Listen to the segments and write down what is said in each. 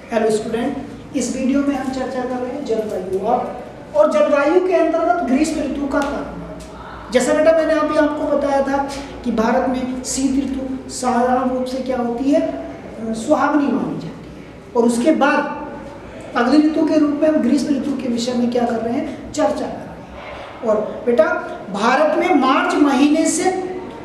Hello student, इस video में हम चर्चा कर रहे हैं जलवायु और जलवायु के अंतर्गत ग्रीष्म ऋतु का तापमान। जैसा बेटा मैंने अभी आपको बताया था कि भारत में शीत ऋतु साधारण रूप से क्या होती है, सुहावनी मानी जाती है। और उसके बाद अगली ऋतु के रूप में हम ग्रीष्म ऋतु के विषय में क्या कर रहे हैं, चर्चा कर रहे हैं। और बेटा भारत में मार्च महीने से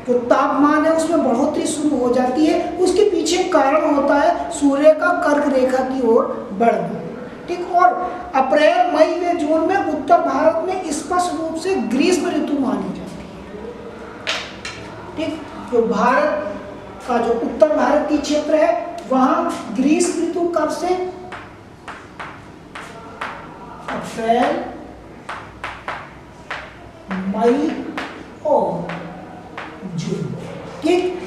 जो तापमान है उसमें बढ़ोतरी शुरू हो जाती है। उसके पीछे कारण होता है सूर्य का कर्क रेखा की ओर बढ़ना, ठीक। और अप्रैल मई व जून में उत्तर भारत में स्पष्ट रूप से ग्रीष्म ऋतु मानी जाती है, ठीक। जो भारत का जो उत्तर भारत की क्षेत्र है वहां ग्रीष्म ऋतु कब से, अप्रैल मई और जून, ठीक।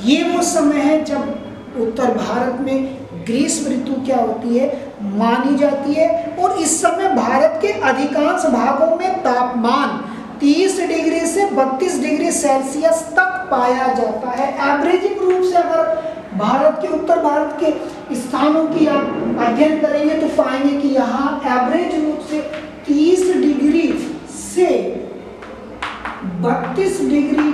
ये वो समय है जब उत्तर भारत में ग्रीष्म ऋतु क्या होती है, मानी जाती है। और इस समय भारत के अधिकांश भागों में तापमान 30 डिग्री से 32 डिग्री सेल्सियस तक पाया जाता है। एवरेजिंग रूप से अगर भारत के उत्तर भारत के स्थानों की आप अध्ययन करेंगे तो पाएंगे कि यहाँ एवरेज रूप से 30 डिग्री से 32 डिग्री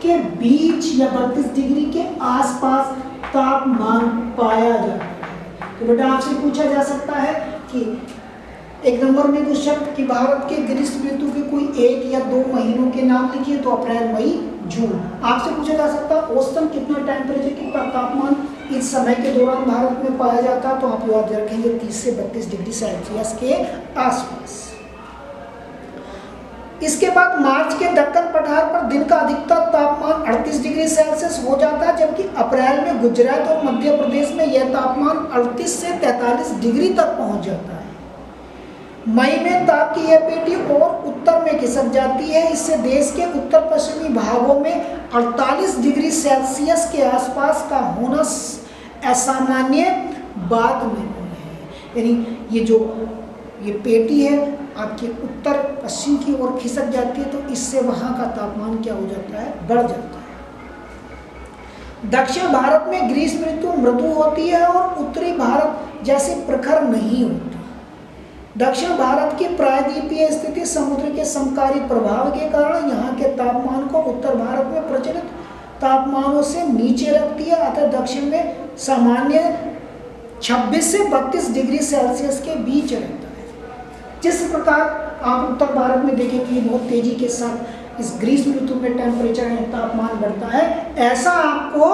के बीच या 32 डिग्री के आसपास तापमान पाया जाता है। तो बेटा आपसे पूछा जा सकता है कि एक नंबर में कुछ शब्द कि भारत के ग्रीष्म ऋतु के कोई 1 या 2 महीनों के नाम लिखिए, तो अप्रैल मई जून। आपसे पूछा जा सकता है औसतन कितना टेम्परेचर, कितना तापमान इस समय के दौरान भारत में पाया जाता है, तो आप याद रखेंगे 30 से 32 डिग्री सेल्सियस के आसपास। इसके बाद मार्च के दक्कन पठार पर दिन का अधिकतम तापमान 38 डिग्री सेल्सियस हो जाता है, जबकि अप्रैल में गुजरात और मध्य प्रदेश में यह तापमान 38 से 43 डिग्री तक पहुंच जाता है। मई में ताप की यह पेटी और उत्तर में खिसक जाती है। इससे देश के उत्तर पश्चिमी भागों में 48 डिग्री सेल्सियस के आसपास का होना असामान्य बात नहीं है। यानी ये पेटी है आपके उत्तर पश्चिम की ओर खिसक जाती है, तो इससे वहाँ का तापमान क्या हो जाता है, बढ़ जाता है। दक्षिण भारत में ग्रीष्म ऋतु मृदु होती है और उत्तरी भारत जैसे प्रखर नहीं होती। दक्षिण भारत की प्रायद्वीपीय स्थिति समुद्र के समकारी प्रभाव के कारण यहाँ के तापमान को उत्तर भारत में प्रचलित तापमानों से नीचे रखती है। अतः दक्षिण में सामान्य 26 से 32 डिग्री सेल्सियस के बीच रहता है। जिस प्रकार आप उत्तर भारत में देखें कि बहुत तेजी के साथ इस ग्रीष्म ऋतु में टेम्परेचर या तापमान बढ़ता है, ऐसा आपको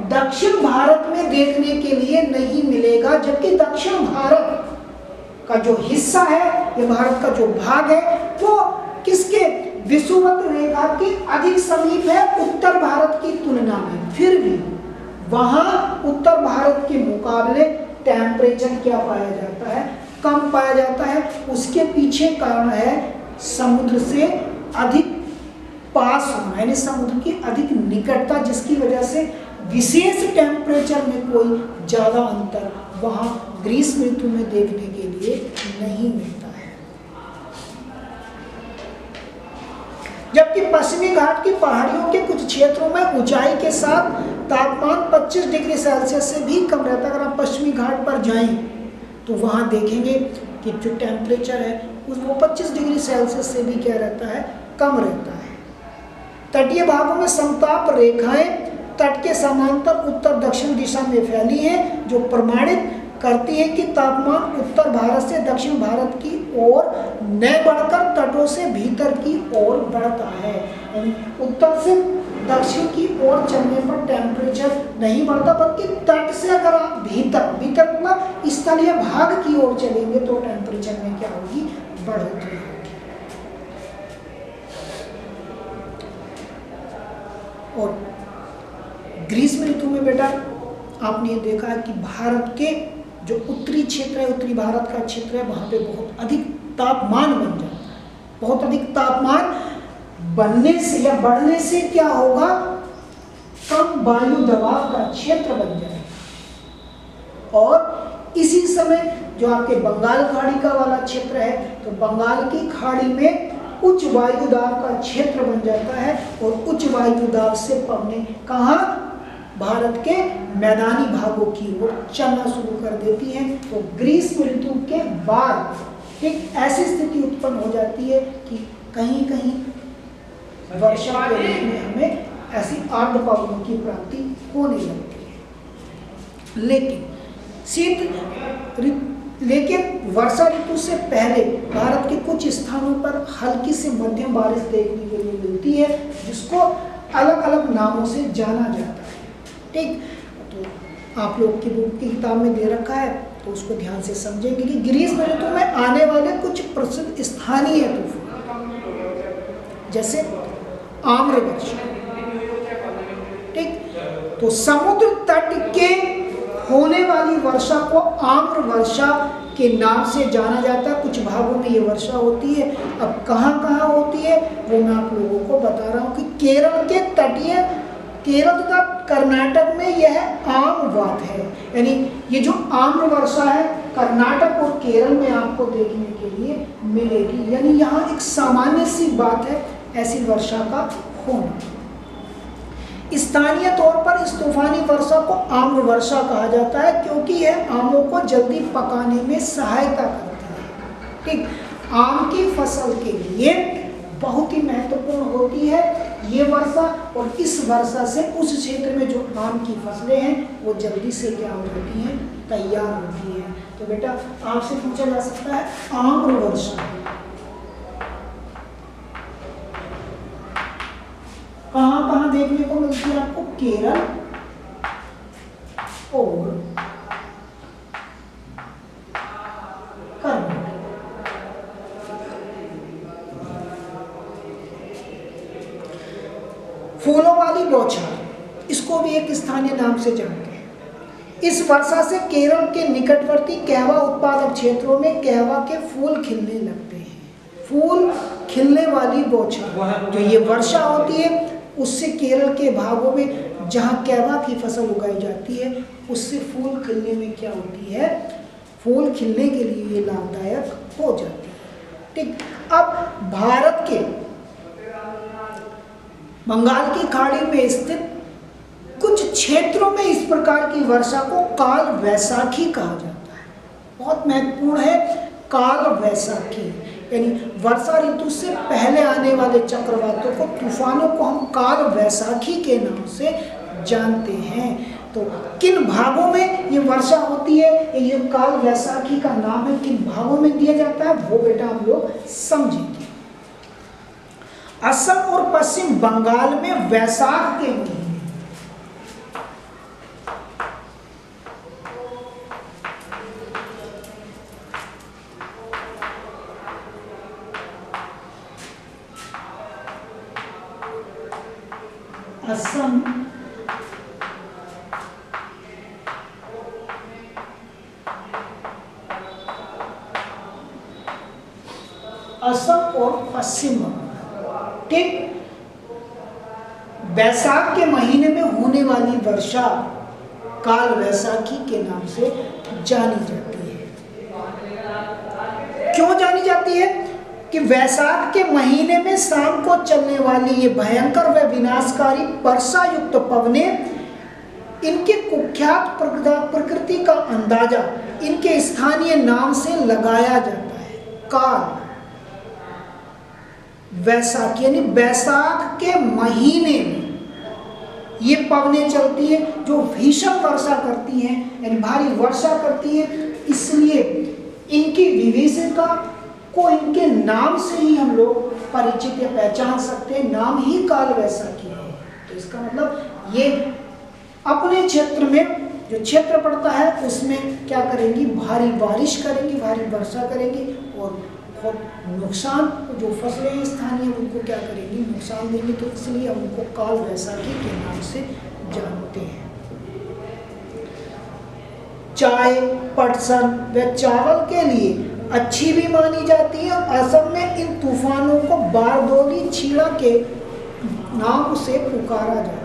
दक्षिण भारत में देखने के लिए नहीं मिलेगा। जबकि दक्षिण भारत का जो हिस्सा है, ये भारत का जो भाग है, वो किसके विषुवत रेखा के अधिक समीप है उत्तर भारत की तुलना में। फिर भी वहाँ उत्तर भारत के मुकाबले टेम्परेचर क्या पाया जाता है, कम पाया जाता है। उसके पीछे कारण है समुद्र से अधिक पास होना, यानी समुद्र की अधिक निकटता, जिसकी वजह से विशेष टेम्परेचर में कोई ज़्यादा अंतर वहाँ ग्रीष्म ऋतु में देखने के लिए नहीं मिलता है। जबकि पश्चिमी घाट की पहाड़ियों के कुछ क्षेत्रों में ऊंचाई के साथ तापमान 25 डिग्री सेल्सियस से भी कम रहता है। अगर आप पश्चिमी घाट पर जाएं तो वहाँ देखेंगे कि जो टेम्परेचर है वो 25 डिग्री सेल्सियस से भी क्या रहता है, कम रहता है। तटीय भागों में समताप रेखाएं तट के समांतर उत्तर दक्षिण दिशा में फैली हैं, जो प्रमाणित करती है कि तापमान उत्तर भारत से दक्षिण भारत की ओर न बढ़कर तटों से भीतर की ओर बढ़ता है। उत्तर से दक्षिण की ओर चलने पर टेम्परेचर नहीं बढ़ता, बल्कि तट से अगर आप भीतर मतलब स्थलीय भाग की ओर चलेंगे तो टेम्परेचर में क्या होगी, बढ़ोतरी होगी। और ग्रीष्म ऋतु में बेटा आपने ये देखा है कि भारत के जो उत्तरी क्षेत्र है, उत्तरी भारत का क्षेत्र है, वहाँ पे बहुत अधिक तापमान बन जाता है। बहुत अधिक तापमान बनने से या बढ़ने से क्या होगा, कम वायु दबाव का क्षेत्र बन जाएगा। और इसी समय जो आपके बंगाल खाड़ी का वाला क्षेत्र है, तो बंगाल की खाड़ी में उच्च वायुदाब का क्षेत्र बन जाता है। और उच्च वायुदाब से पवने कहाँ, भारत के मैदानी भागों की ओर चलना शुरू कर देती हैं। तो ग्रीष्म ऋतु के बाद एक ऐसी स्थिति उत्पन्न हो जाती है कि कहीं कहीं वर्षा के रूप में हमें ऐसी आर्द्र पवनों की प्राप्ति होने लगती है। लेकिन वर्षा ऋतु से पहले भारत के कुछ स्थानों पर हल्की से मध्यम बारिश देखने के लिए मिलती है, जिसको अलग अलग नामों से जाना जाता है। ठीक, तो आप लोग की बुक की किताब में दे रखा है, तो उसको ध्यान से समझेंगे कि ग्रीष्म ऋतु में आने वाले कुछ प्रसिद्ध स्थानीय तूफान, जैसे आम्रवर्षा। ठीक, तो समुद्र तट के होने वाली वर्षा को आम्रवर्षा के नाम से जाना जाता है। कुछ भागों में ये वर्षा होती है। अब कहाँ कहाँ होती है वो मैं आप लोगों को बता रहा हूँ कि केरल के तटीय, केरल तथा कर्नाटक में यह आम बात है। यानी ये जो आम्र वर्षा है कर्नाटक और केरल में आपको देखने के लिए मिलेगी। यानी यहाँ एक सामान्य सी बात है ऐसी वर्षा का होना। स्थानीय तौर पर इस तूफानी वर्षा को आम्र वर्षा कहा जाता है, क्योंकि यह आमों को जल्दी पकाने में सहायता करती है। ठीक, आम की फसल के लिए बहुत ही महत्वपूर्ण होती है ये वर्षा, और इस वर्षा से उस क्षेत्र में जो आम की फसलें हैं वो जल्दी से क्या हो जाती हैं, तैयार होती हैं। तो बेटा आपसे पूछा जा सकता है आम्र वर्षा कहाँ कहाँ देखने को मिलती है आपको? केरल और कर्नाटक। फूलों वाली बौछार, इसको भी एक स्थानीय नाम से जानते हैं। इस वर्षा से केरल के निकटवर्ती कहवा उत्पादक क्षेत्रों में कहवा के फूल खिलने लगते हैं। फूल खिलने वाली बौछार जो ये वर्षा होती है उससे केरल के भागों में जहाँ कहवा की फसल उगाई जाती है उससे फूल खिलने में क्या होती है, फूल खिलने के लिए ये लाभदायक हो जाती है। ठीक, अब भारत के बंगाल की खाड़ी में स्थित कुछ क्षेत्रों में इस प्रकार की वर्षा को काल वैसाखी कहा जाता है। बहुत महत्वपूर्ण है काल वैसाखी, यानी वर्षा ऋतु से पहले आने वाले चक्रवातों को, तूफानों को हम काल वैसाखी के नाम से जानते हैं। तो किन भागों में ये वर्षा होती है, ये काल वैसाखी का नाम है, किन भागों में दिया जाता है वो बेटा हम लोग समझेंगे। असम और पश्चिम बंगाल में वैसाख के महीने असम और पश्चिम बंगाल, ठीक, वैसाख के महीने में होने वाली वर्षा काल वैसाखी के नाम से जानी जाती है। क्यों जानी जाती है? कि वैसाख के महीने में शाम को चलने वाली ये भयंकर व विनाशकारी वर्षा युक्त पवनें, इनके कुख्यात प्रकृति का अंदाजा इनके स्थानीय नाम से लगाया जाता है, काल वैसाख। यानी वैसाख के महीने में ये पवनें चलती है जो भीषण वर्षा करती हैं, यानी भारी वर्षा करती है। इसलिए इनकी विविधता को इनके नाम से ही हम लोग परिचित या पहचान सकते हैं, नाम ही काल वैसाखी है। तो इसका मतलब ये अपने क्षेत्र में जो क्षेत्र पड़ता है उसमें क्या करेंगी, भारी बारिश करेंगी, भारी वर्षा करेंगी, और बहुत नुकसान, जो फसलें हैं स्थानीय उनको क्या करेंगी, नुकसान देंगी। तो इसलिए हम उनको काल वैसाखी के नाम से जानते हैं। चाय, पटसन व चावल के लिए अच्छी भी मानी जाती है। असम में इन तूफानों को बारदोली छीड़ा के नाम से पुकारा जाता है।